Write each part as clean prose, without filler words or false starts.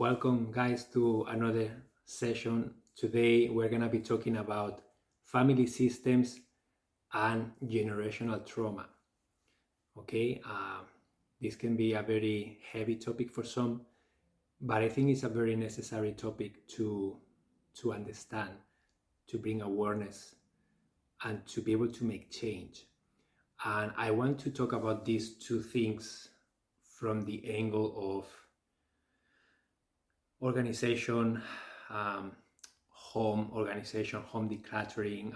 Welcome, guys, to another session. Today, we're going to be talking about family systems and generational trauma. Okay, this can be a very heavy topic for some, but I think it's a very necessary topic to understand, to bring awareness, and to be able to make change. And I want to talk about these two things from the angle of organization, um, home organization, home decluttering,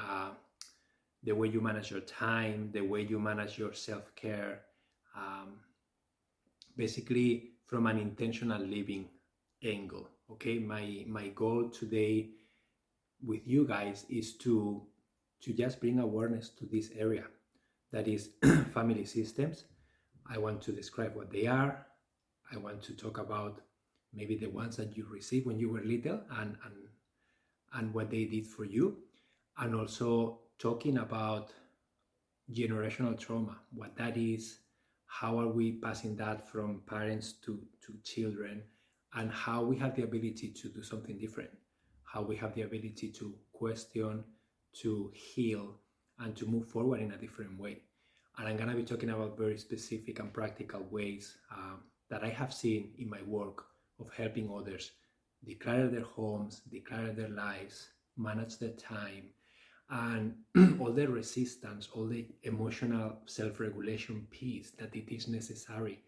the way you manage your time, the way you manage your self-care, um, basically from an intentional living angle. Okay, my goal today with you guys is to just bring awareness to this area, that is family systems. I want to describe what they are. I want to talk about maybe the ones that you received when you were little and what they did for you, and also talking about generational trauma, what that is, how are we passing that from parents to children, and how we have the ability to do something different, how we have the ability to question, to heal, and to move forward in a different way. And I'm going to be talking about very specific and practical ways that I have seen in my work of helping others declare their homes, declare their lives, manage their time, and all the resistance, all the emotional self-regulation piece that it is necessary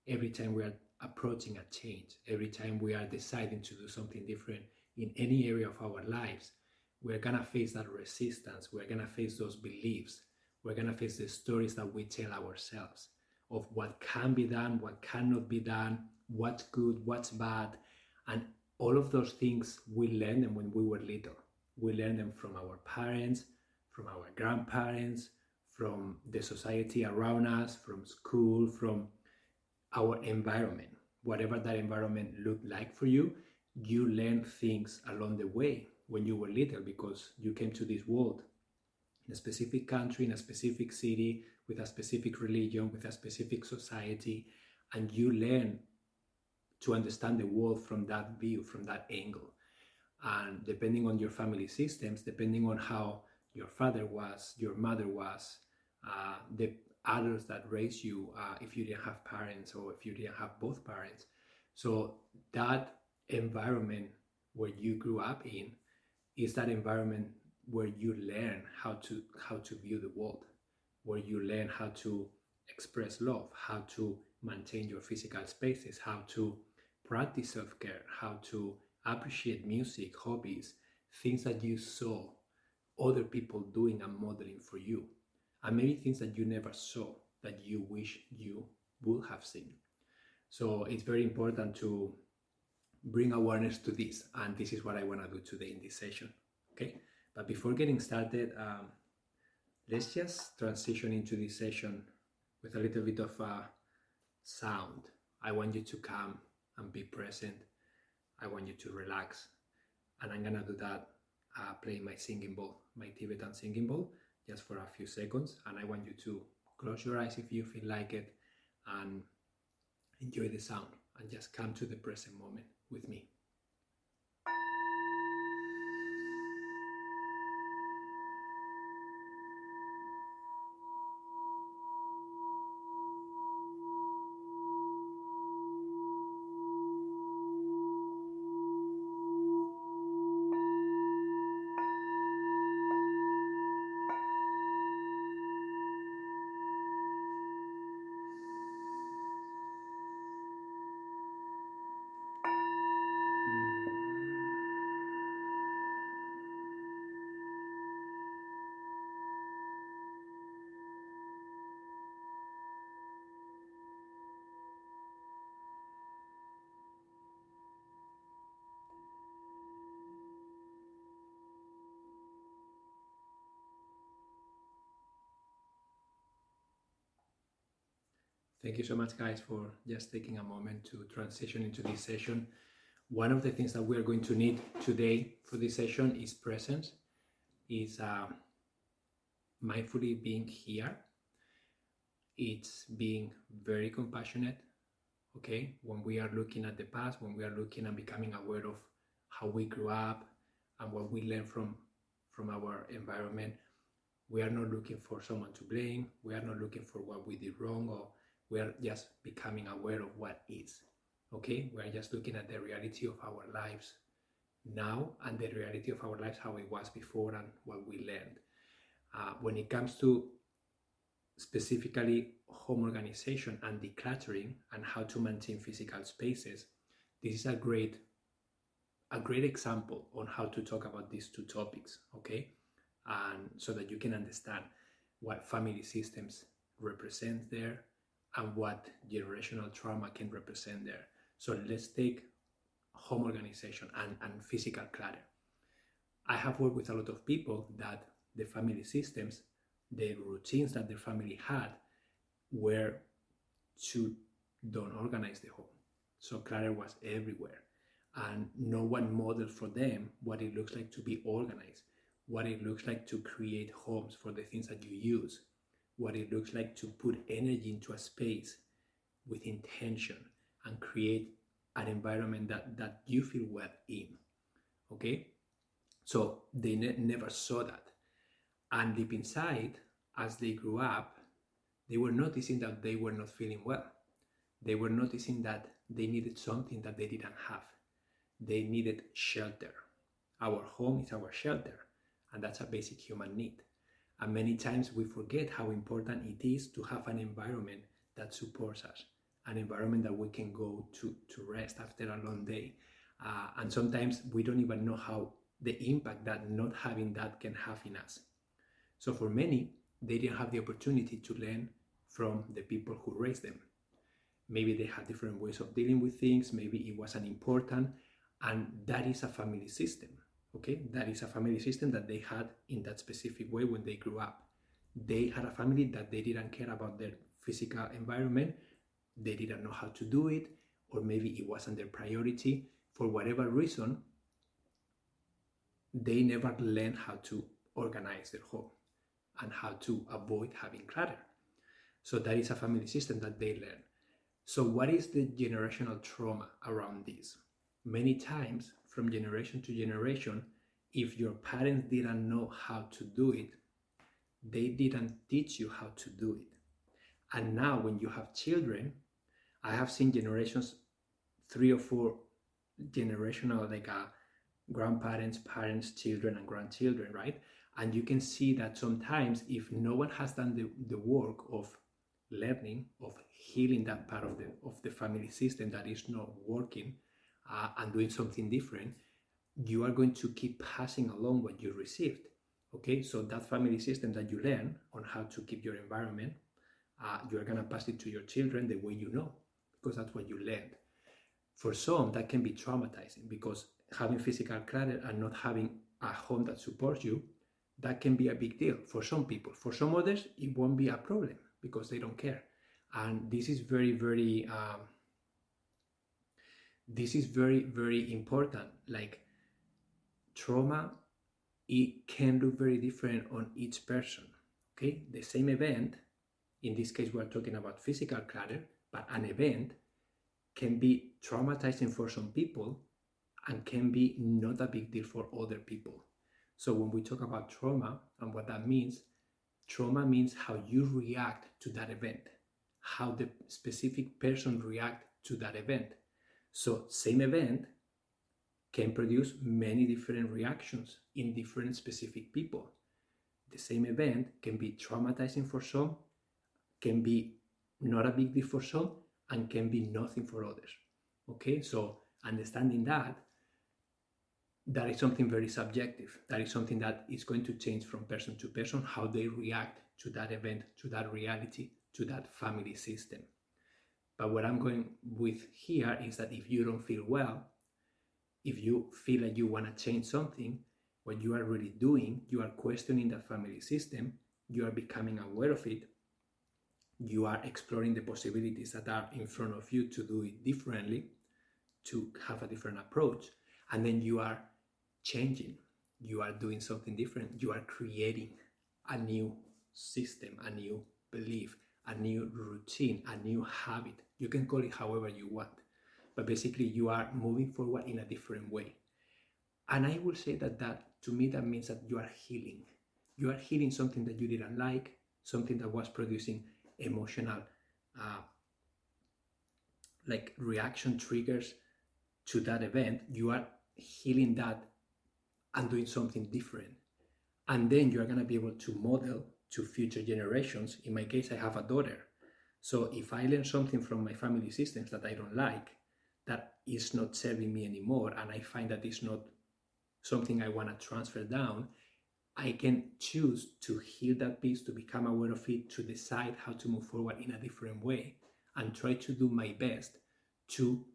every time we are approaching a change, every time we are deciding to do something different in any area of our lives. We're gonna face that resistance, we're gonna face those beliefs, we're gonna face the stories that we tell ourselves of what can be done, what cannot be done, what's good, what's bad, and all of those things we learned them when we were little. We learn them from our parents, from our grandparents, from the society around us, from school, from our environment. Whatever that environment looked like for you, you learn things along the way when you were little because you came to this world in a specific country, in a specific city, with a specific religion, with a specific society, and you learn to understand the world from that view, from that angle. And depending on your family systems, depending on how your father was, your mother was, the others that raised you, if you didn't have parents or if you didn't have both parents. So that environment where you grew up in is that environment where you learn how to view the world, where you learn how to express love, how to maintain your physical spaces, how to practice self-care, how to appreciate music, hobbies, things that you saw other people doing and modeling for you, and maybe things that you never saw that you wish you would have seen. So it's very important to bring awareness to this, and this is what I want to do today in this session. Okay, but before getting started, let's just transition into this session with a little bit of sound. I want you to come and be present. I want you to relax, and I'm gonna do that playing my singing bowl, my Tibetan singing bowl, just for a few seconds. And I want you to close your eyes if you feel like it and enjoy the sound and just come to the present moment with me. Thank you so much, guys, for just taking a moment to transition into this session. One of the things that we are going to need today for this session is presence, is mindfully being here. It's being very compassionate, Okay, when we are looking at the past, when we are looking and becoming aware of how we grew up and what we learned from our environment, we are not looking for someone to blame. We are not looking for what we did wrong, or we are just becoming aware of what is. Okay, we are just looking at the reality of our lives now and the reality of our lives, how it was before and what we learned. When it comes to specifically home organization and decluttering and how to maintain physical spaces, this is a great example on how to talk about these two topics, okay? And so that you can understand what family systems represent there and what generational trauma can represent there. So let's take home organization and physical clutter. I have worked with a lot of people that the family systems, the routines that their family had were to don't organize the home. So clutter was everywhere. And no one modeled for them what it looks like to be organized, what it looks like to create homes for the things that you use, what it looks like to put energy into a space with intention and create an environment that you feel well in. Okay? So they never saw that. And deep inside, as they grew up, they were noticing that they were not feeling well. They were noticing that they needed something that they didn't have. They needed shelter. Our home is our shelter, and that's a basic human need. And many times we forget how important it is to have an environment that supports us, an environment that we can go to rest after a long day. And sometimes we don't even know how the impact that not having that can have in us. So for many, they didn't have the opportunity to learn from the people who raised them. Maybe they had different ways of dealing with things, maybe it wasn't important, and that is a family system, okay? That is a family system that they had in that specific way when they grew up. They had a family that they didn't care about their physical environment, they didn't know how to do it, or maybe it wasn't their priority. For whatever reason, they never learned how to organize their home and how to avoid having clutter. So that is a family system that they learn. So what is the generational trauma around this? Many times, from generation to generation, if your parents didn't know how to do it, they didn't teach you how to do it. And now when you have children, I have seen generations, 3 or 4 generational, like grandparents, parents, children, and grandchildren, right? And you can see that sometimes if no one has done the work of learning, of healing that part of the family system that is not working, and doing something different, you are going to keep passing along what you received. Okay, so that family system that you learn on how to keep your environment, you are going to pass it to your children the way you know, because that's what you learned. For some, that can be traumatizing, because having physical clutter and not having a home that supports you, that can be a big deal for some people. For some others, it won't be a problem because they don't care. And this is very, very very important. Like, trauma, it can look very different on each person. Okay, the same event, in this case we're talking about physical clutter, but an event can be traumatizing for some people and can be not a big deal for other people. So when we talk about trauma and what that means, trauma means how you react to that event, how the specific person reacts to that event. So same event can produce many different reactions in different specific people. The same event can be traumatizing for some, can be not a big deal for some, and can be nothing for others. Okay, so understanding that is something very subjective. That is something that is going to change from person to person, how they react to that event, to that reality, to that family system. But what I'm going with here is that if you don't feel well, if you feel like you want to change something, what you are really doing, you are questioning that family system, you are becoming aware of it, you are exploring the possibilities that are in front of you to do it differently, to have a different approach, and then you are changing, you are doing something different, you are creating a new system, a new belief, a new routine, a new habit You can call it however you want, but basically you are moving forward in a different way. And I will say that to me, that means that you are healing. You are healing something that you didn't like, something that was producing emotional uh, like reaction triggers to that event. You are healing that and doing something different. And then you are going to be able to model to future generations. In my case, I have a daughter. So if I learn something from my family systems that I don't like, that is not serving me anymore, and I find that it's not something I want to transfer down, I can choose to heal that piece, to become aware of it, to decide how to move forward in a different way, and try to do my best to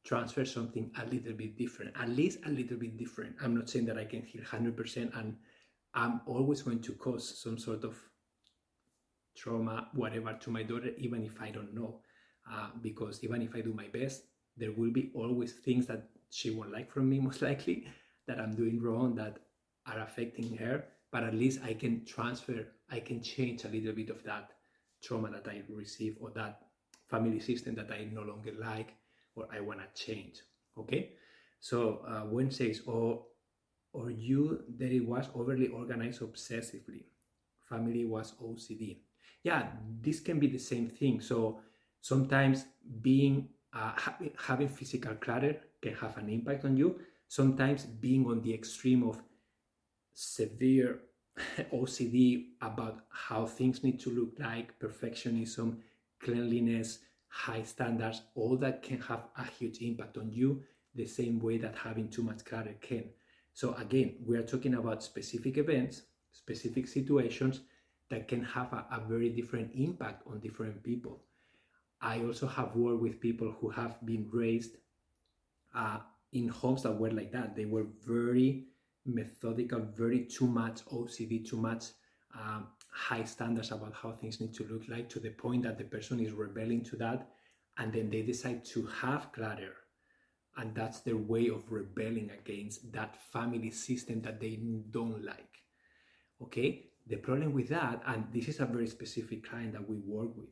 transfer something a little bit different, at least a little bit different. I'm not saying that I can heal 100%, and I'm always going to cause some sort of trauma, whatever, to my daughter, even if I don't know. Because even if I do my best, there will be always things that she won't like from me, most likely, that I'm doing wrong, that are affecting her. But at least I can transfer, I can change a little bit of that trauma that I receive, or that family system that I no longer like, or I want to change. Okay? So when says, or you, that it was overly organized obsessively. Family was OCD. Yeah, this can be the same thing. So sometimes being having physical clutter can have an impact on you. Sometimes being on the extreme of severe OCD about how things need to look like, perfectionism, cleanliness, high standards, all that can have a huge impact on you, the same way that having too much clutter can. So again, we are talking about specific events, specific situations that can have a very different impact on different people. I also have worked with people who have been raised in homes that were like that. They were very methodical, very too much OCD, too much high standards about how things need to look like, to the point that the person is rebelling to that, and then they decide to have clutter, and that's their way of rebelling against that family system that they don't like. Okay, the problem with that, and this is a very specific client that we work with,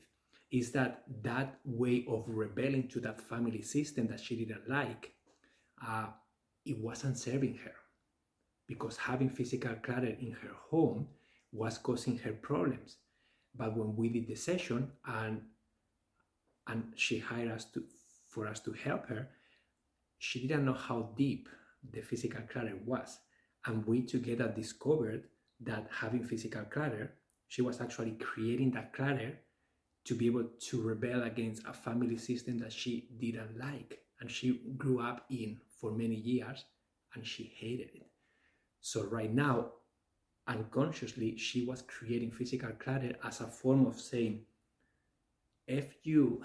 is that that way of rebelling to that family system that she didn't like, it wasn't serving her, because having physical clutter in her home was causing her problems. But when we did the session, and she hired us for us to help her, she didn't know how deep the physical clutter was. And we together discovered that having physical clutter, she was actually creating that clutter to be able to rebel against a family system that she didn't like, and she grew up in for many years, and she hated it. So right now, unconsciously, she was creating physical clutter as a form of saying, F you,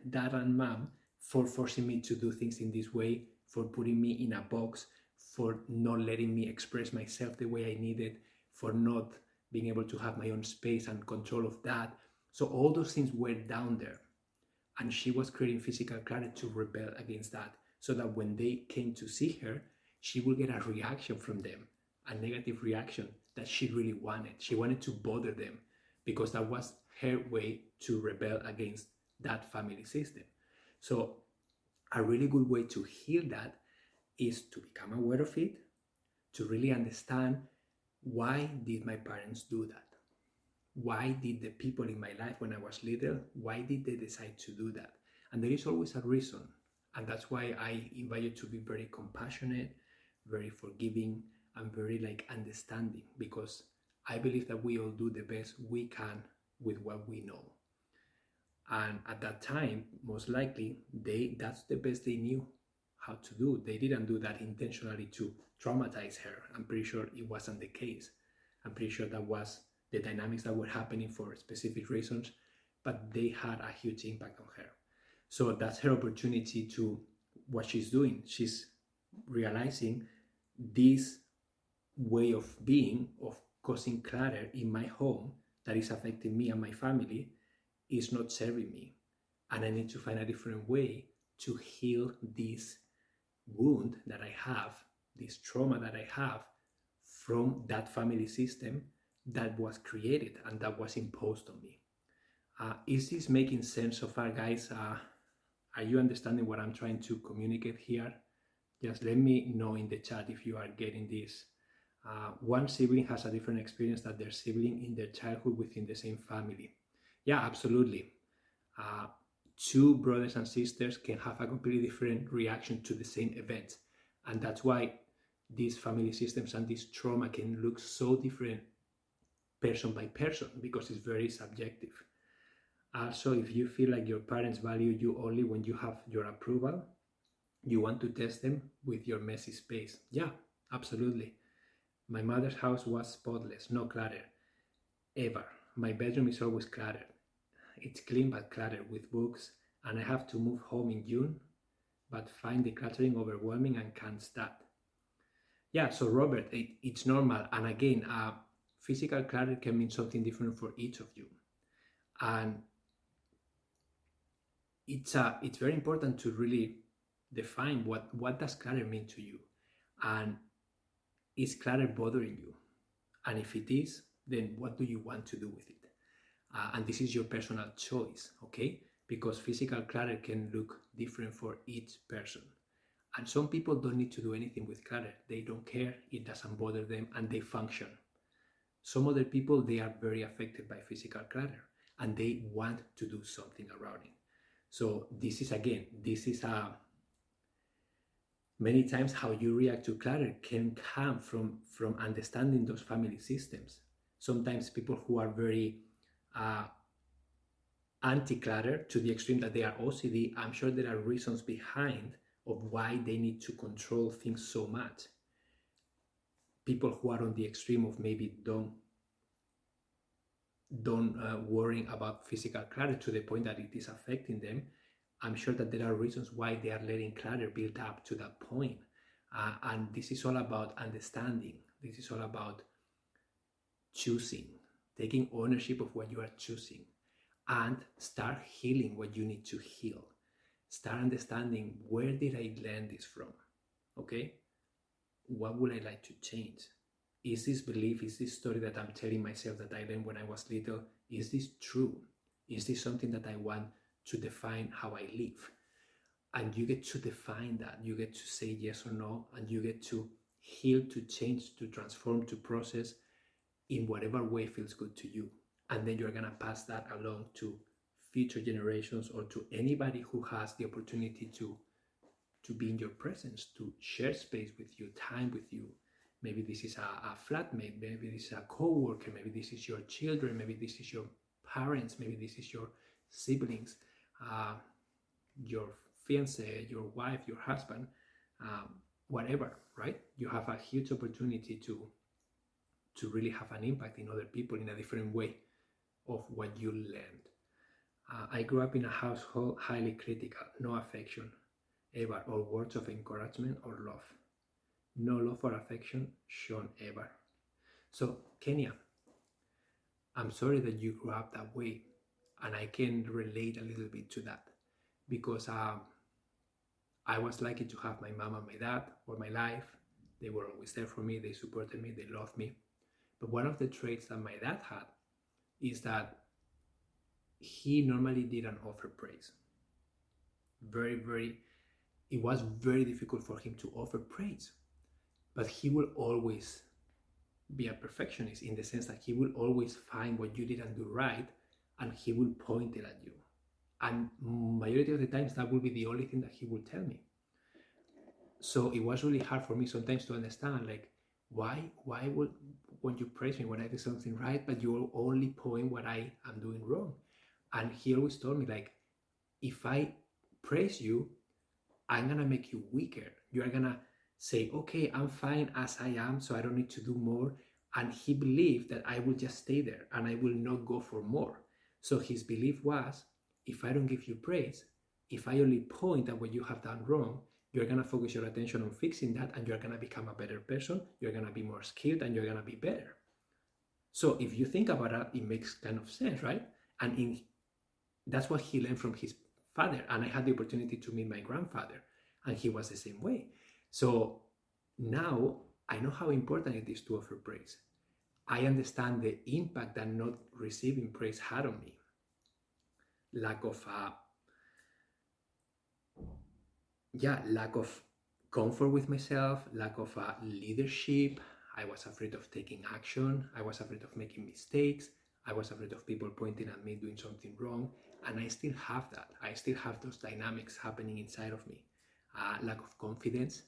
dad and mom, for forcing me to do things in this way, for putting me in a box, for not letting me express myself the way I needed, for not being able to have my own space and control of that. So all those things were down there, and she was creating physical clutter to rebel against that, so that when they came to see her, she would get a reaction from them, a negative reaction that she really wanted. She wanted to bother them, because that was her way to rebel against that family system. So a really good way to heal that is to become aware of it, to really understand, why did my parents do that? Why did the people in my life when I was little, why did they decide to do that? And there is always a reason. And that's why I invite you to be very compassionate, very forgiving, and very understanding, because I believe that we all do the best we can with what we know. And at that time, most likely, that's the best they knew how to do. They didn't do that intentionally to traumatize her. I'm pretty sure it wasn't the case. I'm pretty sure that was the dynamics that were happening for specific reasons, but they had a huge impact on her. So that's her opportunity to what she's doing. She's realizing this way of being, of causing clutter in my home that is affecting me and my family, is not serving me. And I need to find a different way to heal this wound that I have, this trauma that I have from that family system that was created and that was imposed on me. Is this making sense so far, guys? Are you understanding what I'm trying to communicate here? Just let me know in the chat if you are getting this. One sibling has a different experience than their sibling in their childhood within the same family. Yeah, absolutely. Two brothers and sisters can have a completely different reaction to the same event. And that's why these family systems and this trauma can look so different person by person, because it's very subjective. Also, if you feel like your parents value you only when you have your approval, you want to test them with your messy space. Yeah, absolutely. My mother's house was spotless, no clutter, ever. My bedroom is always cluttered. It's clean but cluttered with books, and I have to move home in June, but find the cluttering overwhelming and can't start. Yeah, so Robert, it's normal. And again, physical clutter can mean something different for each of you. And it's very important to really define what does clutter mean to you. And is clutter bothering you? And if it is, then what do you want to do with it? And this is your personal choice, okay? Because physical clutter can look different for each person. And some people don't need to do anything with clutter. They don't care, it doesn't bother them, and they function. Some other people, they are very affected by physical clutter, and they want to do something around it. So this is many times how you react to clutter can come from understanding those family systems. Sometimes people who are very anti-clutter to the extreme that they are OCD, I'm sure there are reasons behind of why they need to control things so much. People who are on the extreme of maybe don't worrying about physical clutter to the point that it is affecting them, I'm sure that there are reasons why they are letting clutter build up to that point. And this is all about understanding. This is all about choosing, taking ownership of what you are choosing, and start healing what you need to heal. Start understanding, where did I learn this from? Okay? What would I like to change? Is this belief, is this story that I'm telling myself that I learned when I was little, is this true? Is this something that I want to define how I live? And you get to define that. You get to say yes or no, and you get to heal, to change, to transform, to process in whatever way feels good to you. And then you're going to pass that along to future generations, or to anybody who has the opportunity to be in your presence, to share space with you, time with you. Maybe this is a flatmate, maybe this is a co-worker, maybe this is your children, maybe this is your parents, maybe this is your siblings, your fiance, your wife, your husband, whatever, right? You have a huge opportunity to really have an impact in other people in a different way of what you learned. I grew up in a household highly critical, no affection ever, or words of encouragement or love. No love or affection shown ever. So Kenya, I'm sorry that you grew up that way, and I can relate a little bit to that, because I was lucky to have my mom and my dad all my life. They were always there for me, they supported me, they loved me. But one of the traits that my dad had is that he normally didn't offer praise. It was very difficult for him to offer praise. But he will always be a perfectionist, in the sense that he will always find what you didn't do right, and he will point it at you. And majority of the times that will be the only thing that he will tell me. So it was really hard for me sometimes to understand, like, why won't you praise me when I do something right, but you will only point what I am doing wrong? And he always told me, like, if I praise you, I'm gonna make you weaker. You're gonna say, okay, I'm fine as I am, so I don't need to do more. And he believed that I will just stay there and I will not go for more. So his belief was, if I don't give you praise, if I only point at what you have done wrong, you're going to focus your attention on fixing that, and you're going to become a better person, you're going to be more skilled, and you're going to be better. So if you think about it, it makes kind of sense, right? And that's what he learned from his father. And I had the opportunity to meet my grandfather, and he was the same way. So now I know how important it is to offer praise. I understand the impact that not receiving praise had on me. lack of lack of comfort with myself, lack of leadership. I was afraid of taking action. I was afraid of making mistakes. I was afraid of people pointing at me doing something wrong. And I still have that. I still have those dynamics happening inside of me. Lack of confidence.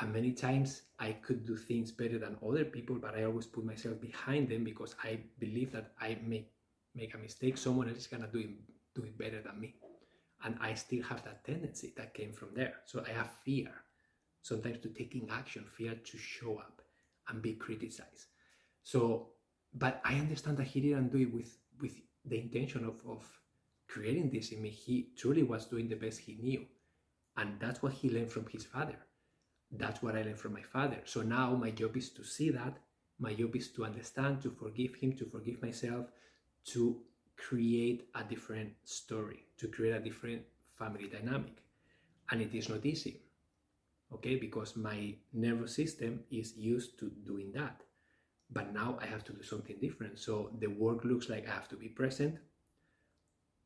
And many times I could do things better than other people, but I always put myself behind them because I believe that I make a mistake, someone else is gonna do it better than me. And I still have that tendency that came from there. So I have fear sometimes to taking action, fear to show up and be criticized. So, but I understand that he didn't do it with the intention of creating this in me. He truly was doing the best he knew. And that's what he learned from his father. That's what I learned from my father. So now my job is to see that. My job is to understand, to forgive him, to forgive myself, to create a different story, to create a different family dynamic. And it is not easy, okay? Because my nervous system is used to doing that. But now I have to do something different. So the work looks like I have to be present.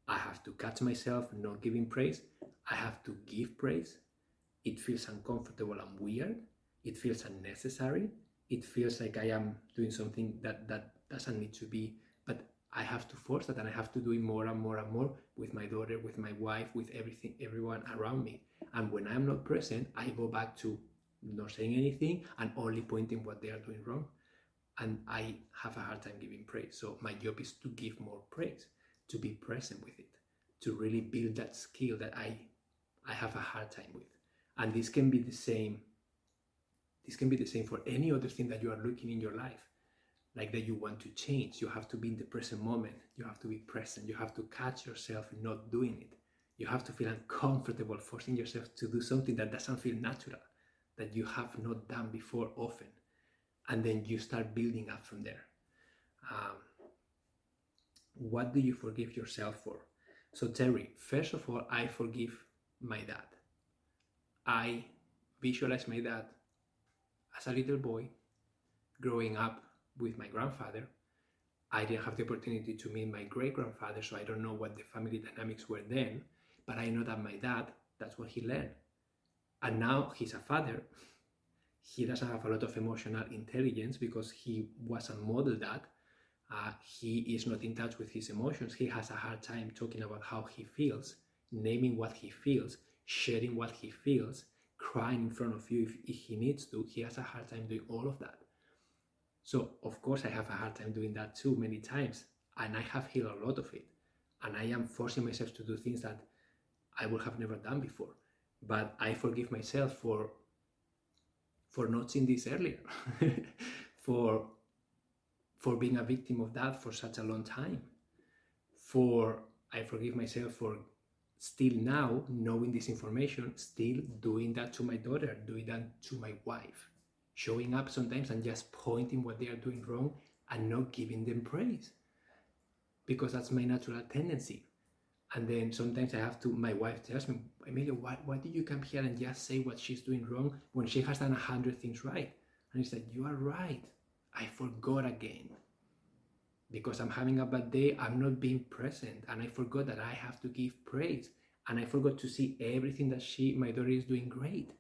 I have to catch myself not giving praise. I have to give praise. It feels uncomfortable and weird. It feels unnecessary. It feels like I am doing something that doesn't need to be, but I have to force that, and I have to do it more and more and more with my daughter, with my wife, with everyone around me. And when I'm not present, I go back to not saying anything and only pointing what they are doing wrong. And I have a hard time giving praise. So my job is to give more praise, to be present with it, to really build that skill that I have a hard time with. And this can be the same. This can be the same for any other thing that you are looking in your life, like that you want to change. You have to be in the present moment. You have to be present. You have to catch yourself not doing it. You have to feel uncomfortable forcing yourself to do something that doesn't feel natural, that you have not done before often. And then you start building up from there. What do you forgive yourself for? So Terry, first of all, I forgive my dad. I visualize my dad as a little boy growing up with my grandfather. I didn't have the opportunity to meet my great-grandfather, so I don't know what the family dynamics were then, but I know that my dad, that's what he learned. And now he's a father. He doesn't have a lot of emotional intelligence because he wasn't modeled that. He is not in touch with his emotions. He has a hard time talking about how he feels, naming what he feels, sharing what he feels, crying in front of you if he needs to. He has a hard time doing all of that. So of course I have a hard time doing that too many times, and I have healed a lot of it. And I am forcing myself to do things that I would have never done before. But I forgive myself for not seeing this earlier, for being a victim of that for such a long time. I forgive myself for still now knowing this information, still doing that to my daughter, doing that to my wife, showing up sometimes and just pointing what they are doing wrong and not giving them praise, because that's my natural tendency. And then sometimes I have to, my wife tells me, Emilio, why do you come here and just say what she's doing wrong when she has done 100 things right? And it's like, you are right. I forgot again. Because I'm having a bad day, I'm not being present. And I forgot that I have to give praise. And I forgot to see everything that my daughter is doing great.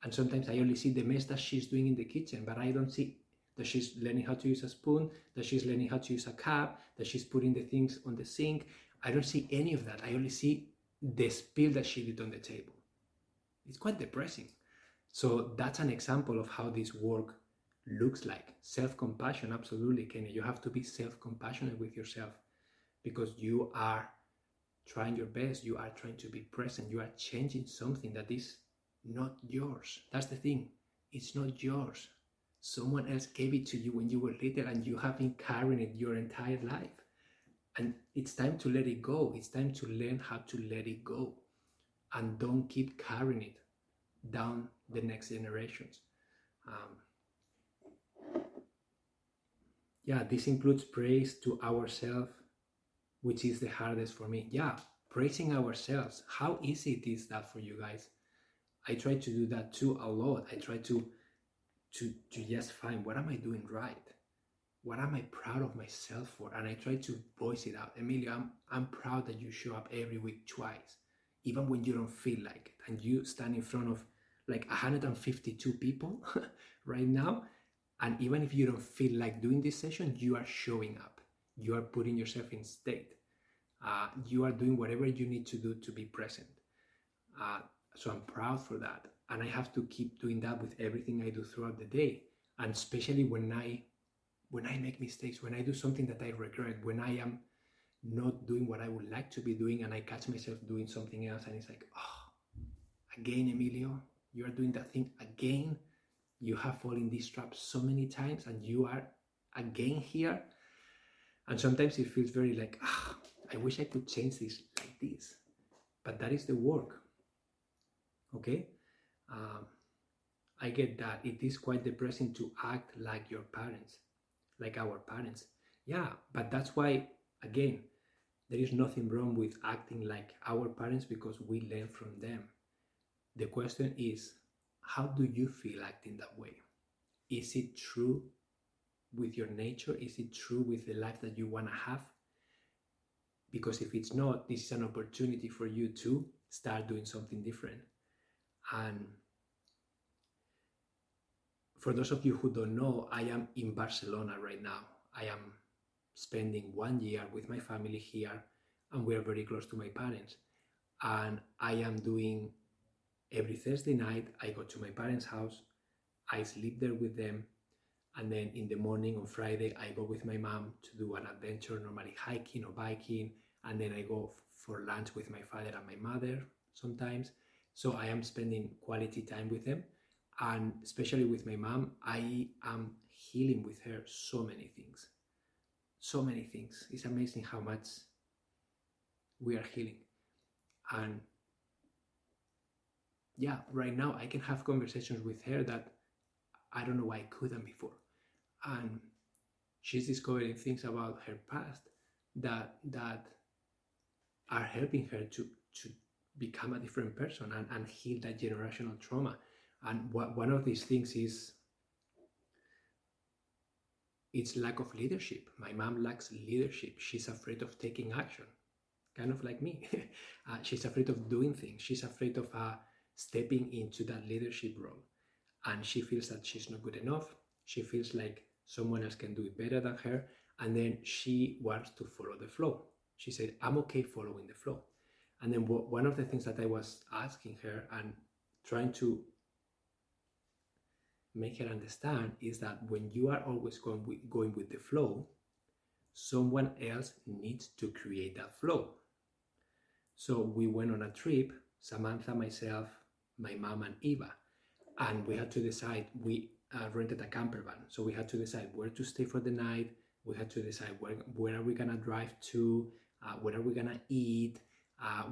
And sometimes I only see the mess that she's doing in the kitchen, but I don't see that she's learning how to use a spoon, that she's learning how to use a cup, that she's putting the things on the sink. I don't see any of that. I only see the spill that she did on the table. It's quite depressing. So that's an example of how this work looks like. Self-compassion, absolutely, Kenny. You have to be self-compassionate with yourself because you are trying your best. You are trying to be present. You are changing something that is not yours. That's the thing. It's not yours. Someone else gave it to you when you were little and you have been carrying it your entire life. And it's time to let it go. It's time to learn how to let it go. And don't keep carrying it down the next generations. This includes praise to ourselves, which is the hardest for me. Praising ourselves. How easy it is that for you guys? I try to do that too a lot. I try to just find, what am I doing right? what am I proud of myself for? And I try to voice it out. Emilio, I'm proud that you show up every week twice, even when you don't feel like it. And you stand in front of like 152 people right now. And even if you don't feel like doing this session, you are showing up. You are putting yourself in state. You are doing whatever you need to do to be present. So I'm proud for that. And I have to keep doing that with everything I do throughout the day. And especially when I make mistakes, when I do something that I regret, when I am not doing what I would like to be doing and I catch myself doing something else and it's like, oh, again, Emilio, you are doing that thing again. You have fallen in this trap so many times and you are again here. And sometimes it feels very like, I wish I could change this like this. But that is the work. Okay? I get that. It is quite depressing to act like your parents, like our parents. Yeah, but that's why, again, there is nothing wrong with acting like our parents because we learn from them. The question is, how do you feel acting that way? Is it true with your nature? Is it true with the life that you want to have? Because if it's not, this is an opportunity for you to start doing something different. And for those of you who don't know, I am in Barcelona right now. I am spending 1 year with my family here, and we are very close to my parents. And I am doing every Thursday night, I go to my parents' house, I sleep there with them, and then in the morning on Friday, I go with my mom to do an adventure, normally hiking or biking, and then I go for lunch with my father and my mother sometimes. So I am spending quality time with them. And especially with my mom, I am healing with her so many things. So many things. It's amazing how much we are healing. And yeah, right now I can have conversations with her that I don't know why I couldn't before. And she's discovering things about her past that are helping her to become a different person and heal that generational trauma. And one of these things is it's lack of leadership. My mom lacks leadership. She's afraid of taking action, kind of like me. She's afraid of doing things. She's afraid of stepping into that leadership role. And she feels that she's not good enough. She feels like someone else can do it better than her. And then she wants to follow the flow. She said, I'm okay following the flow. And then one of the things that I was asking her and trying to make her understand is that when you are always going with the flow, someone else needs to create that flow. So we went on a trip, Samantha, myself, my mom, and Eva, and we had to decide, we rented a camper van, so we had to decide where to stay for the night. We had to decide where are we gonna drive to, what are we gonna eat,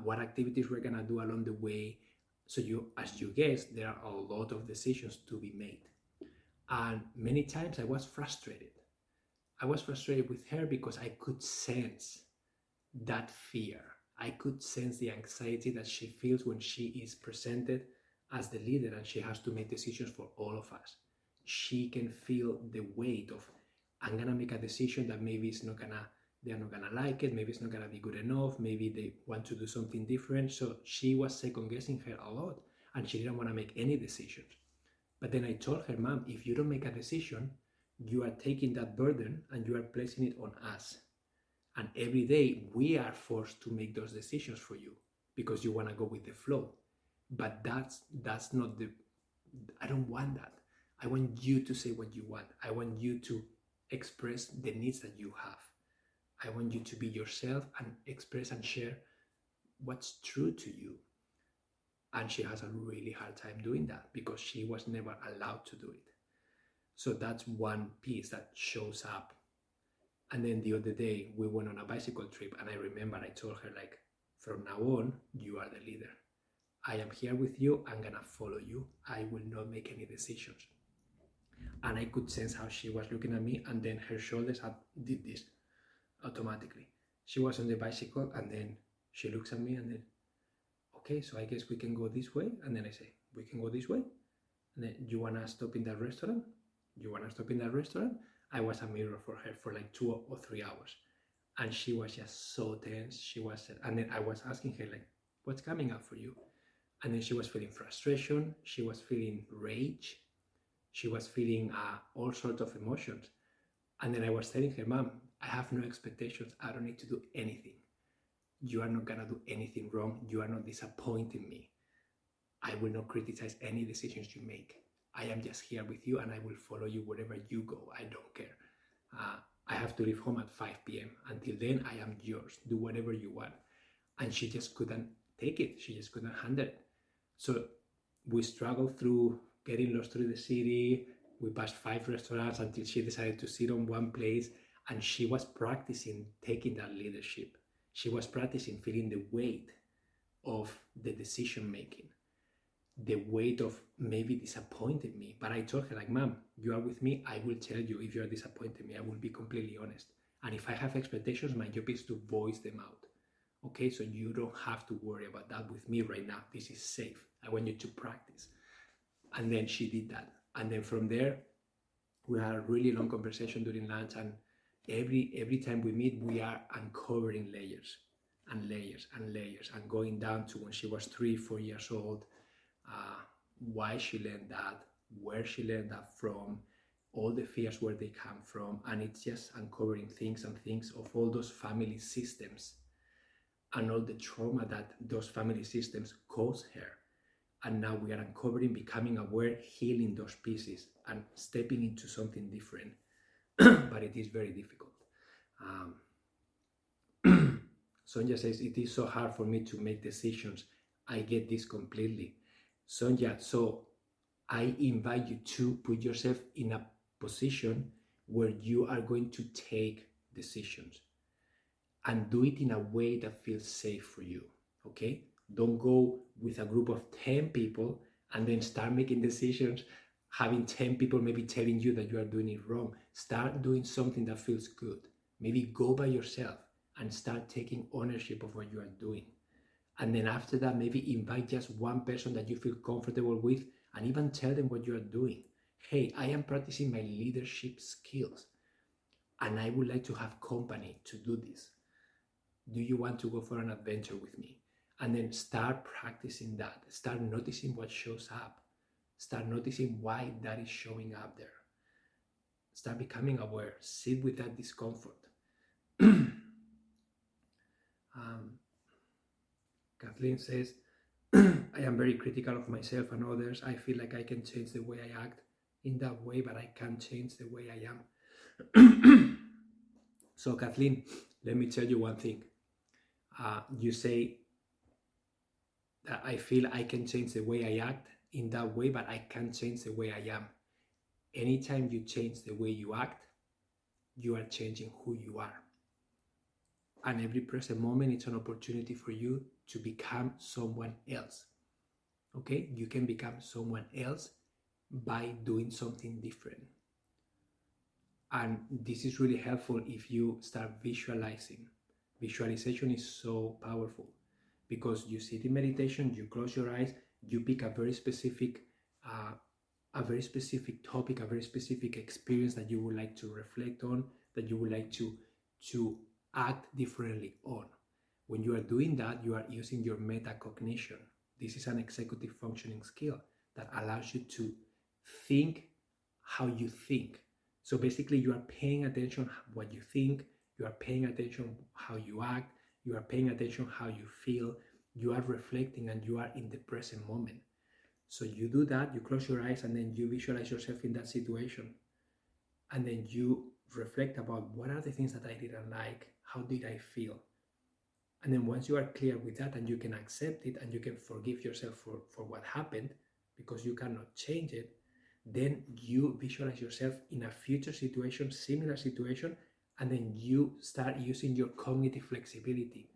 what activities we're gonna do along the way. So as you guess, there are a lot of decisions to be made. And many times I was frustrated. I was frustrated with her because I could sense that fear. I could sense the anxiety that she feels when she is presented as the leader and she has to make decisions for all of us. She can feel the weight of, I'm gonna make a decision that maybe they're not gonna like it, maybe it's not gonna be good enough, maybe they want to do something different. So she was second guessing her a lot and she didn't want to make any decisions. But then I told her, Mom, if you don't make a decision, you are taking that burden and you are placing it on us. And every day we are forced to make those decisions for you because you want to go with the flow. But that's not I don't want that. I want you to say what you want. I want you to express the needs that you have. I want you to be yourself and express and share what's true to you. And she has a really hard time doing that because she was never allowed to do it. So that's one piece that shows up. And then the other day we went on a bicycle trip and I remember I told her, like, from now on, you are the leader. I am here with you. I'm gonna follow you. I will not make any decisions. And I could sense how she was looking at me, and then her shoulders did this automatically. She was on the bicycle and then she looks at me and then, okay, so I guess we can go this way. And then I say, we can go this way. And then, you wanna stop in that restaurant? You wanna stop in that restaurant? I was a mirror for her for like 2 or 3 hours. And she was just so tense. And then I was asking her, like, what's coming up for you? And then she was feeling frustration. She was feeling rage. She was feeling all sorts of emotions. And then I was telling her, Mom, I have no expectations. I don't need to do anything. You are not going to do anything wrong. You are not disappointing me. I will not criticize any decisions you make. I am just here with you and I will follow you wherever you go. I don't care. I have to leave home at 5 p.m. Until then, I am yours. Do whatever you want. And she just couldn't take it. She just couldn't handle it. So we struggled through getting lost through the city. We passed 5 restaurants until she decided to sit on one place. And she was practicing taking that leadership. She was practicing feeling the weight of the decision making, the weight of maybe disappointing me. But I told her, like, Mom, you are with me. I will tell you if you are disappointing me. I will be completely honest. And if I have expectations, my job is to voice them out. Okay, so you don't have to worry about that with me right now. This is safe. I want you to practice. And then she did that. And then from there, we had a really long conversation during lunch. And every time we meet, we are uncovering layers and layers and layers and going down to when she was 3-4 years old, why she learned that, where she learned that from, all the fears, where they come from. And it's just uncovering things and things of all those family systems and all the trauma that those family systems caused her. And now we are uncovering, becoming aware, healing those pieces and stepping into something different. But it is very difficult. Sonja says, it is so hard for me to make decisions. I get this completely. Sonja, so I invite you to put yourself in a position where you are going to take decisions and do it in a way that feels safe for you, okay? Don't go with a group of 10 people and then start making decisions, having 10 people maybe telling you that you are doing it wrong. Start doing something that feels good. Maybe go by yourself and start taking ownership of what you are doing. And then after that, maybe invite just one person that you feel comfortable with and even tell them what you are doing. Hey, I am practicing my leadership skills and I would like to have company to do this. Do you want to go for an adventure with me? And then start practicing that. Start noticing what shows up. Start noticing why that is showing up there. Start becoming aware. Sit with that discomfort. Kathleen says, I am very critical of myself and others. I feel like I can change the way I act in that way, but I can't change the way I am. So Kathleen, let me tell you one thing. You say that I feel I can change the way I act in that way, but I can't change the way I am. Anytime you change the way you act, you are changing who you are. And every present moment, it's an opportunity for you to become someone else. Okay? You can become someone else by doing something different. And this is really helpful if you start visualizing. Visualization is so powerful because you sit in meditation, you close your eyes, you pick a very specific topic, a very specific experience that you would like to reflect on, that you would like to act differently on. When you are doing that, you are using your metacognition. This is an executive functioning skill that allows you to think how you think. So basically, you are paying attention what you think, you are paying attention how you act, you are paying attention how you feel, you are reflecting, and you are in the present moment. So you do that, you close your eyes, and then you visualize yourself in that situation. And then you reflect about what are the things that I didn't like, how did I feel? And then once you are clear with that and you can accept it and you can forgive yourself for what happened because you cannot change it, then you visualize yourself in a future situation, similar situation, and then you start using your cognitive flexibility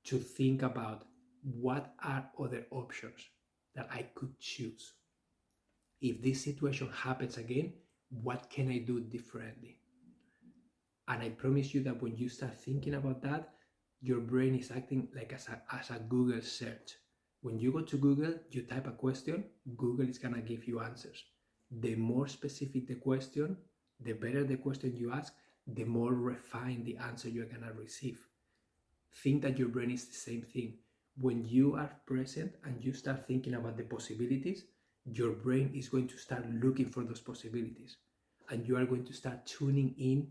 to think about what are other options that I could choose. If this situation happens again, what can I do differently? And I promise you that when you start thinking about that, your brain is acting like as a Google search. When you go to Google, you type a question, Google is going to give you answers. The more specific the question, The better the question you ask, the more refined the answer you're going to receive. Think that your brain is the same thing. When you are present and you start thinking about the possibilities, your brain is going to start looking for those possibilities. And you are going to start tuning in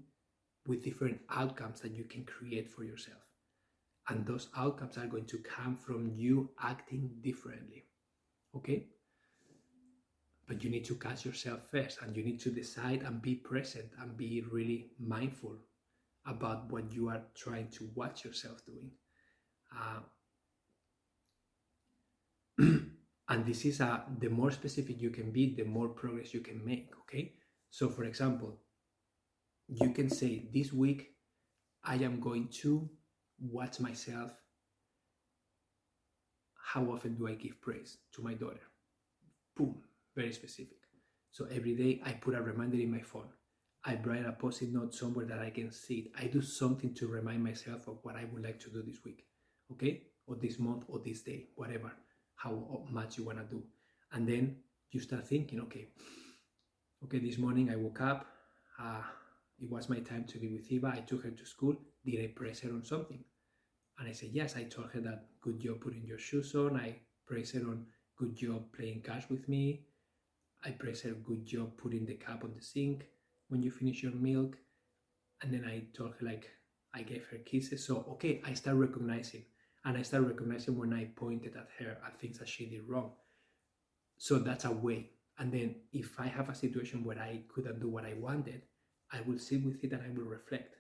with different outcomes that you can create for yourself. And those outcomes are going to come from you acting differently. Okay? But you need to catch yourself first, and you need to decide and be present and be really mindful about what you are trying to watch yourself doing. And this is the more specific you can be, the more progress you can make, okay? So for example, you can say, this week, I am going to watch myself. How often do I give praise to my daughter? Boom, very specific. So every day I put a reminder in my phone. I write a post-it note somewhere that I can see it. I do something to remind myself of what I would like to do this week, okay? Or this month, or this day, whatever, how much you want to do. And then you start thinking, okay, this morning I woke up, it was my time to be with Eva, I took her to school, did I praise her on something? And I said, yes, I told her that good job putting your shoes on, I praised her on good job playing cards with me, I praised her good job putting the cup on the sink when you finish your milk, and then I told her, like, I gave her kisses. So, okay, I start recognizing, and I start recognizing when I pointed at her at things that she did wrong. So that's a way. And then if I have a situation where I couldn't do what I wanted, I will sit with it and I will reflect.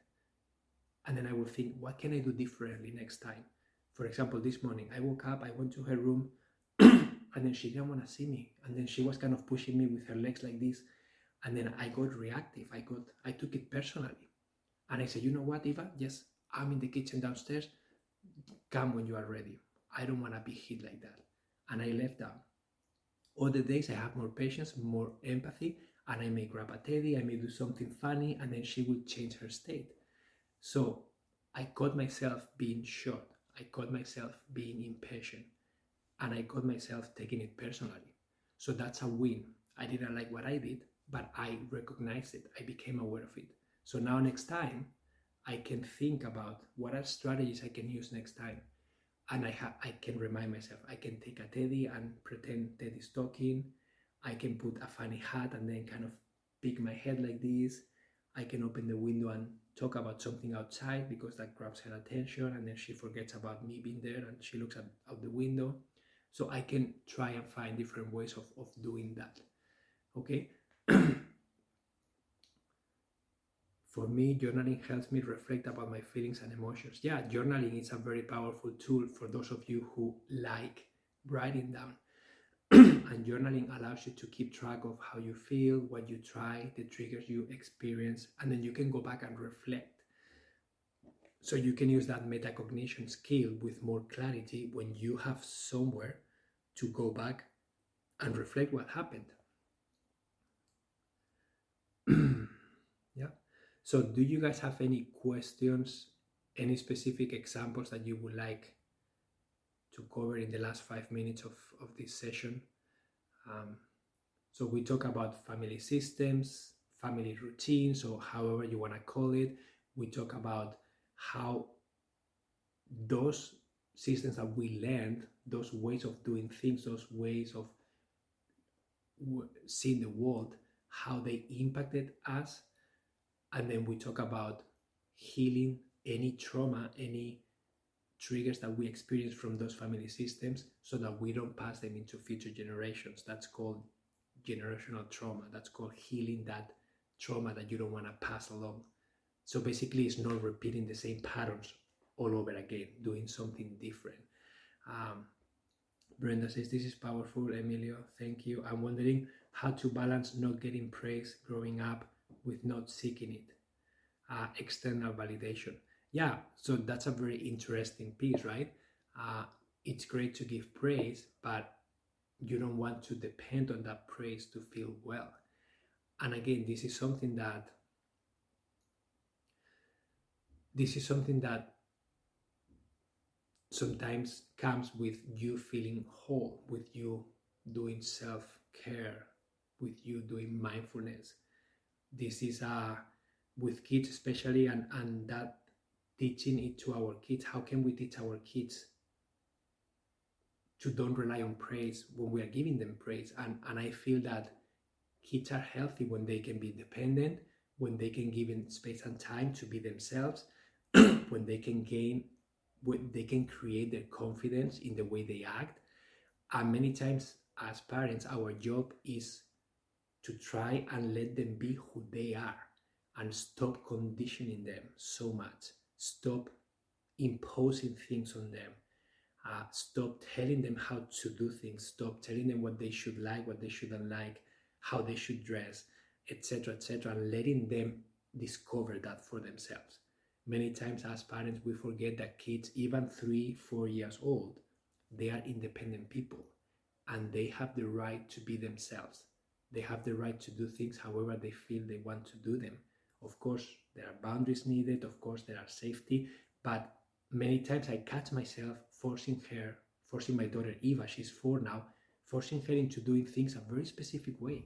And then I will think, what can I do differently next time? For example, this morning, I woke up, I went to her room, and then she didn't want to see me. And then she was kind of pushing me with her legs like this. And then I got reactive. I took it personally. And I said, you know what, Eva? Yes, I'm in the kitchen downstairs. Come when you are ready. I don't want to be hit like that. And I left down. Other days I have more patience, more empathy, and I may grab a teddy, I may do something funny, and then she will change her state. So I caught myself being short. I caught myself being impatient. And I caught myself taking it personally. So that's a win. I didn't like what I did, but I recognized it. I became aware of it. So now next time, I can think about what are strategies I can use next time. And I can remind myself, I can take a teddy and pretend Teddy's talking. I can put a funny hat and then kind of pick my head like this. I can open the window and talk about something outside because that grabs her attention, and then she forgets about me being there and she looks out the window. So I can try and find different ways of doing that, okay? For me, journaling helps me reflect about my feelings and emotions. Yeah, journaling is a very powerful tool for those of you who like writing down. And journaling allows you to keep track of how you feel, what you try, the triggers you experience, and then you can go back and reflect. So you can use that metacognition skill with more clarity when you have somewhere to go back and reflect what happened. Yeah. So do you guys have any questions, any specific examples that you would like to cover in the last 5 minutes of this session? So we talk about family systems, family routines, or however you want to call it. We talk about how those systems that we learned, those ways of doing things, those ways of seeing the world, how they impacted us. And then we talk about healing any trauma, any triggers that we experience from those family systems so that we don't pass them into future generations. That's called generational trauma. That's called healing that trauma that you don't want to pass along. So basically, it's not repeating the same patterns all over again, doing something different. Brenda says, this is powerful, Emilio, thank you. I'm wondering how to balance not getting praise growing up with not seeking it. External validation. Yeah, so that's a very interesting piece, right? It's great to give praise, but you don't want to depend on that praise to feel well. And again, this is something that sometimes comes with you feeling whole, with you doing self-care, with you doing mindfulness. This is with kids especially, and that teaching it to our kids. How can we teach our kids to don't rely on praise when we are giving them praise? And I feel that kids are healthy when they can be dependent, when they can give in space and time to be themselves, when they can create their confidence in the way they act. And many times as parents, our job is to try and let them be who they are and stop conditioning them so much. Stop imposing things on them. Stop telling them how to do things. Stop telling them what they should like, what they shouldn't like, how they should dress, etc., etc., and letting them discover that for themselves. Many times as parents, we forget that kids, even 3-4 years old, they are independent people and they have the right to be themselves. They have the right to do things however they feel they want to do them. Of course, there are boundaries needed. Of course, there are safety. But many times I catch myself forcing my daughter Eva, she's 4 now, forcing her into doing things a very specific way.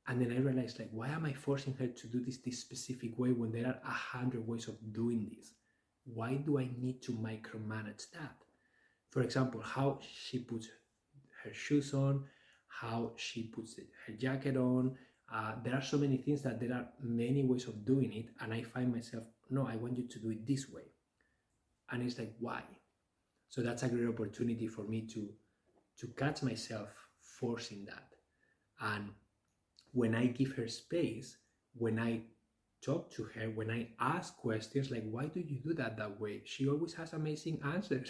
And then I realized, like, why am I forcing her to do this specific way when there are 100 ways of doing this? Why do I need to micromanage that? For example, how she puts her shoes on, how she puts her jacket on. There are so many things that there are many ways of doing it, and I find myself, no, I want you to do it this way. And it's like, why? So that's a great opportunity for me to catch myself forcing that. And when I give her space, when I talk to her, when I ask questions like, why do you do that way? She always has amazing answers.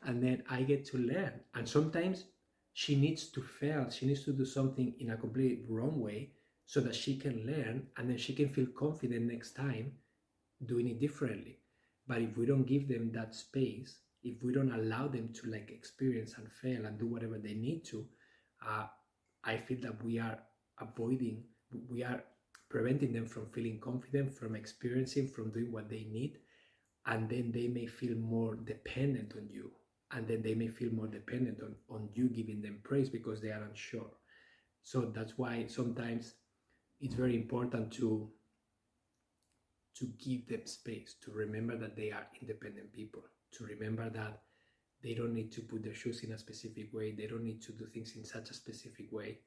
And then I get to learn. And sometimes she needs to fail. She needs to do something in a completely wrong way so that she can learn, and then she can feel confident next time doing it differently. But if we don't give them that space, if we don't allow them to like experience and fail and do whatever they need to, I feel that we are preventing them from feeling confident, from experiencing, from doing what they need. And then they may feel more dependent on you. And then they may feel more dependent on you giving them praise because they are unsure. So that's why sometimes it's very important to give them space, to remember that they are independent people, to remember that they don't need to put their shoes in a specific way, they don't need to do things in such a specific way,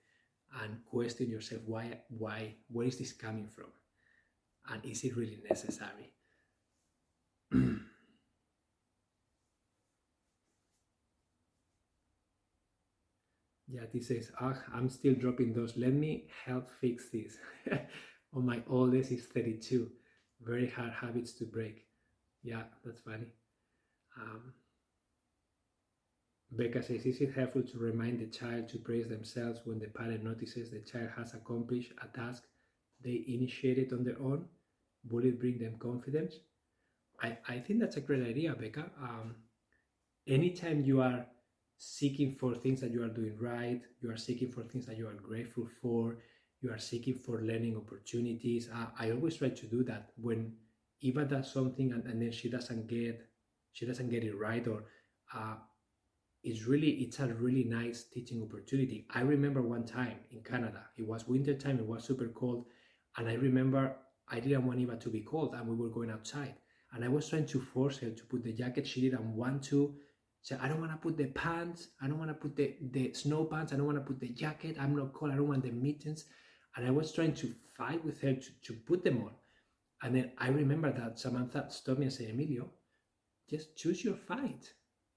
and question yourself, where is this coming from? And is it really necessary? Yeah, this says, I'm still dropping those. Let me help fix this. Oh, my oldest is 32. Very hard habits to break. Yeah, that's funny. Becca says, is it helpful to remind the child to praise themselves when the parent notices the child has accomplished a task they initiated on their own? Will it bring them confidence? I think that's a great idea, Becca. Anytime you are seeking for things that you are doing right, you are seeking for things that you are grateful for, you are seeking for learning opportunities. I always try to do that when Eva does something and then she doesn't get it right, or it's a really nice teaching opportunity. I remember one time in Canada, it was winter time, it was super cold, and I remember I didn't want Eva to be cold and we were going outside, and I was trying to force her to put the jacket. She didn't want to. So I don't want to put the pants, I don't want to put the snow pants, I don't want to put the jacket, I'm not cold, I don't want the mittens. And I was trying to fight with her to put them on. And then I remember that Samantha stopped me and said, Emilio, just choose your fight.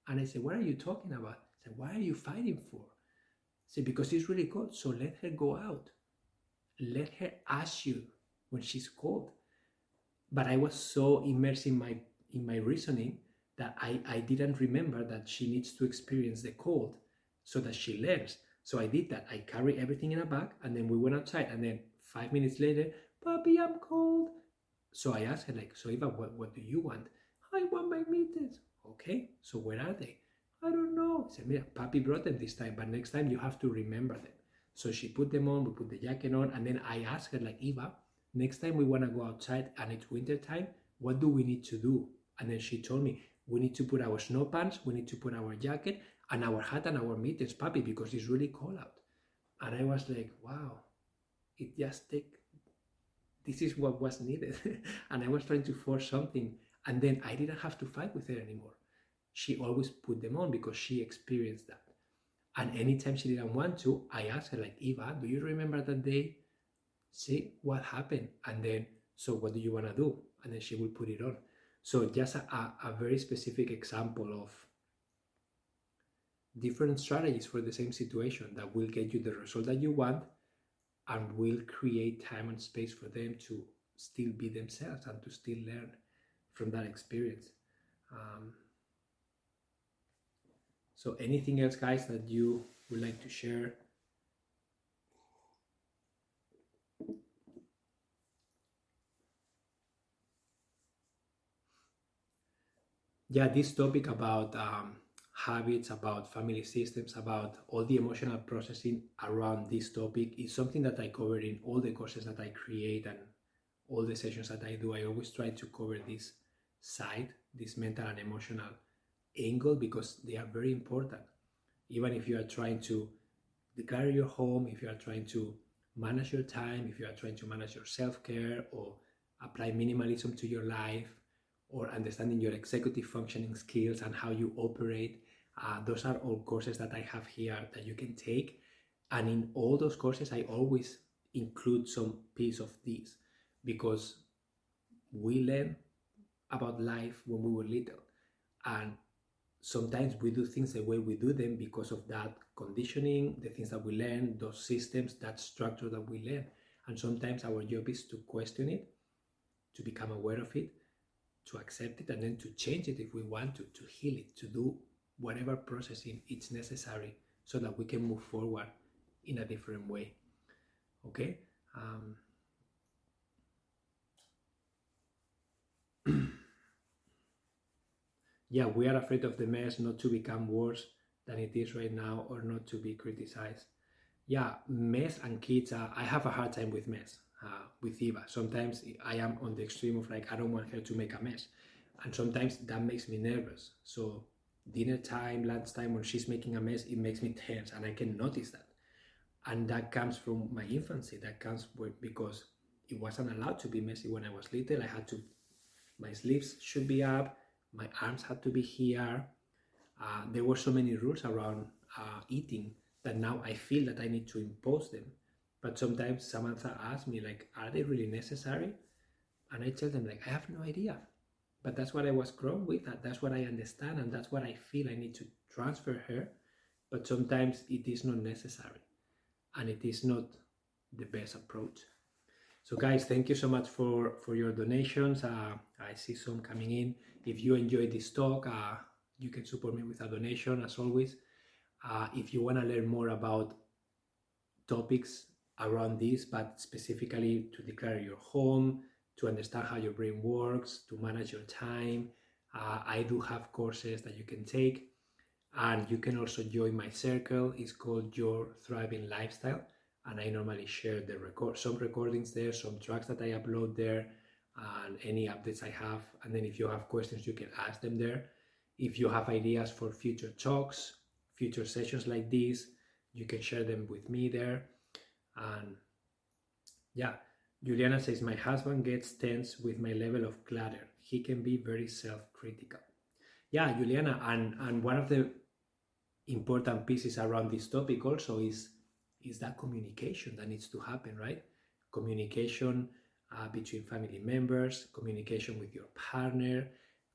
And I said, what are you talking about? I said, why are you fighting for? I said, because it's really cold, so let her go out. Let her ask you when she's cold. But I was so immersed in my reasoning that I didn't remember that she needs to experience the cold so that she learns. So I did that. I carried everything in a bag, and then we went outside, and then 5 minutes later, Papi, I'm cold. So I asked her, like, so Eva, what do you want? I want my mittens. Okay, so where are they? I don't know. I said, Mira, Papi brought them this time, but next time you have to remember them. So she put them on, we put the jacket on, and then I asked her, like, Eva, next time we want to go outside and it's winter time, what do we need to do? And then she told me, we need to put our snow pants, we need to put our jacket and our hat and our mittens, Papi, because it's really cold out. And I was like, wow, it just takes this is what was needed. And I was trying to force something, and then I didn't have to fight with her anymore. She always put them on because she experienced that. And anytime she didn't want to, I asked her, like, Eva, do you remember that day? See what happened? And then, so what do you want to do? And then she will put it on. So just a very specific example of different strategies for the same situation that will get you the result that you want and will create time and space for them to still be themselves and to still learn from that experience. So anything else, guys, that you would like to share? Yeah, this topic about habits, about family systems, about all the emotional processing around this topic is something that I cover in all the courses that I create and all the sessions that I do. I always try to cover this side, this mental and emotional angle, because they are very important. Even if you are trying to declare your home, if you are trying to manage your time, if you are trying to manage your self-care or apply minimalism to your life, or understanding your executive functioning skills and how you operate, those are all courses that I have here that you can take. And in all those courses, I always include some piece of this, because we learn about life when we were little, and sometimes we do things the way we do them because of that conditioning, the things that we learn, those systems, that structure that we learn. And sometimes our job is to question it, to become aware of it, to accept it, and then to change it if we want to heal it, to do whatever processing it's necessary so that we can move forward in a different way. Okay? Yeah, we are afraid of the mess, not to become worse than it is right now, or not to be criticized. Yeah, mess and kids, I have a hard time with mess, with Eva. Sometimes I am on the extreme of like, I don't want her to make a mess. And sometimes that makes me nervous. So dinner time, lunch time, when she's making a mess, it makes me tense, and I can notice that. And that comes from my infancy. That comes because it wasn't allowed to be messy when I was little. I had to, my sleeves should be up, my arms had to be here. There were so many rules around eating that now I feel that I need to impose them. But sometimes Samantha asks me, like, are they really necessary? And I tell them, like, I have no idea. But that's what I was grown with, that's what I understand, and that's what I feel I need to transfer her. But sometimes it is not necessary, and it is not the best approach. So guys, thank you so much for your donations. I see some coming in. If you enjoyed this talk, you can support me with a donation, as always. If you want to learn more about topics around this, but specifically to declare your home, to understand how your brain works, to manage your time, I do have courses that you can take. And you can also join my circle. It's called Your Thriving Lifestyle. And I normally share some recordings there, some tracks that I upload there, and any updates I have. And then if you have questions, you can ask them there. If you have ideas for future talks, future sessions like this, you can share them with me there. And yeah, Juliana says, my husband gets tense with my level of clutter. He can be very self-critical. Yeah, Juliana, and one of the important pieces around this topic also is that communication that needs to happen, right? Communication between family members, communication with your partner,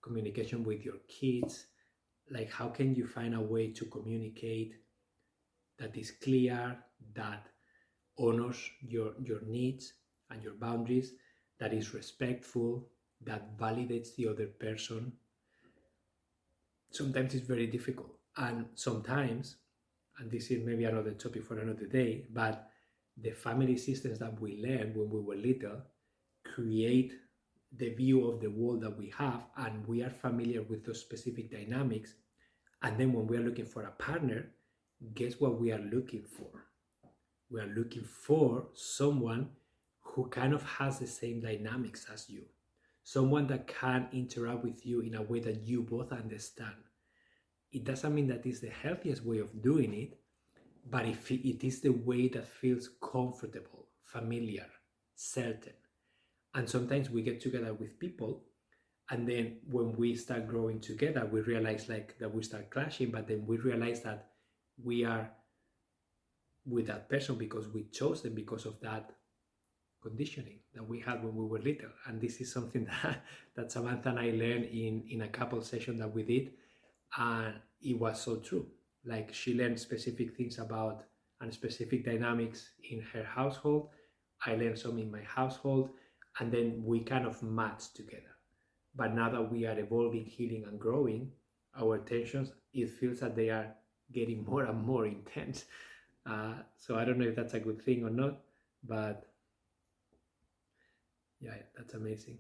communication with your kids. Like, how can you find a way to communicate that is clear, that honors your needs and your boundaries, that is respectful, that validates the other person? Sometimes it's very difficult, and sometimes, and this is maybe another topic for another day, but the family systems that we learned when we were little create the view of the world that we have, and we are familiar with those specific dynamics. And then when we are looking for a partner, guess what we are looking for? We are looking for someone who kind of has the same dynamics as you, someone that can interact with you in a way that you both understand. It doesn't mean that it's the healthiest way of doing it, but if it is the way that feels comfortable, familiar, certain. And sometimes we get together with people, and then when we start growing together, we realize like that we start clashing, but then we realize that we are with that person because we chose them because of that conditioning that we had when we were little. And this is something that Samantha and I learned in a couple session that we did, and it was so true. Like, she learned specific things about and specific dynamics in her household. I learned some in my household, and then we kind of matched together. But now that we are evolving, healing, and growing, our tensions, it feels that they are getting more and more intense. So I don't know if that's a good thing or not, but yeah, that's amazing.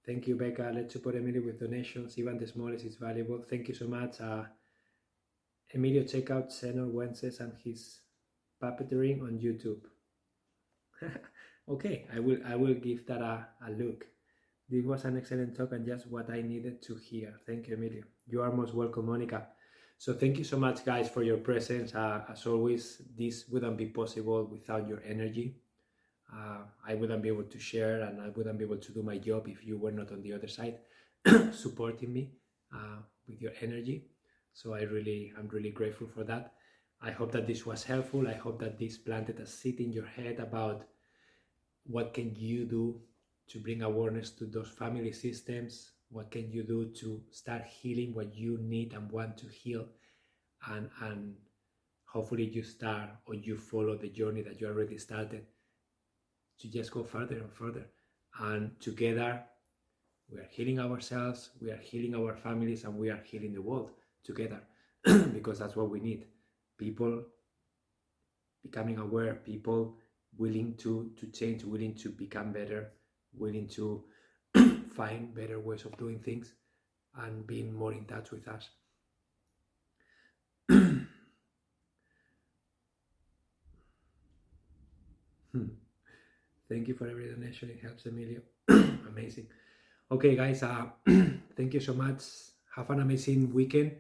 Thank you, Becca. Let's support Emilio with donations. Even the smallest is valuable. Thank you so much. Emilio, check out Senor Wences and his puppetering on YouTube. Okay, I will give that a look. This was an excellent talk and just what I needed to hear. Thank you, Emilio. You are most welcome, Monica. So thank you so much, guys, for your presence. As always, this wouldn't be possible without your energy. I wouldn't be able to share, and I wouldn't be able to do my job if you were not on the other side supporting me with your energy. So I'm really grateful for that. I hope that this was helpful. I hope that this planted a seed in your head about what can you do to bring awareness to those family systems. What can you do to start healing what you need and want to heal, and hopefully you start, or you follow the journey that you already started, to just go further and further. And together we are healing ourselves, we are healing our families, and we are healing the world together. Because that's what we need. People becoming aware, people willing to change, willing to become better, willing to find better ways of doing things, and being more in touch with us. Thank you for every donation. It helps, Emilio. Amazing. Okay, guys, thank you so much. Have an amazing weekend.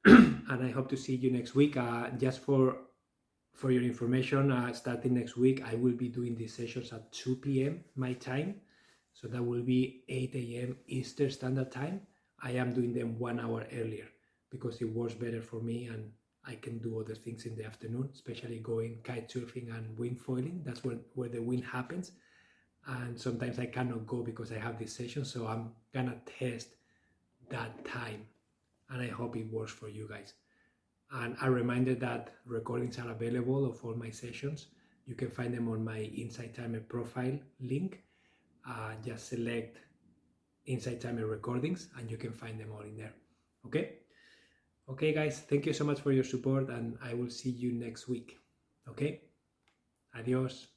And I hope to see you next week. Just for your information, starting next week, I will be doing these sessions at 2 p.m. my time. So that will be 8 a.m. Eastern Standard Time. I am doing them 1 hour earlier because it works better for me, and I can do other things in the afternoon, especially going kite surfing and wind foiling. That's where the wind happens. And sometimes I cannot go because I have this session. So I'm gonna test that time, and I hope it works for you guys. And a reminder that recordings are available of all my sessions. You can find them on my Insight Timer profile link. Just select Insight Timer recordings and you can find them all in there. Okay, guys, thank you so much for your support, and I will see you next week. Okay, adios.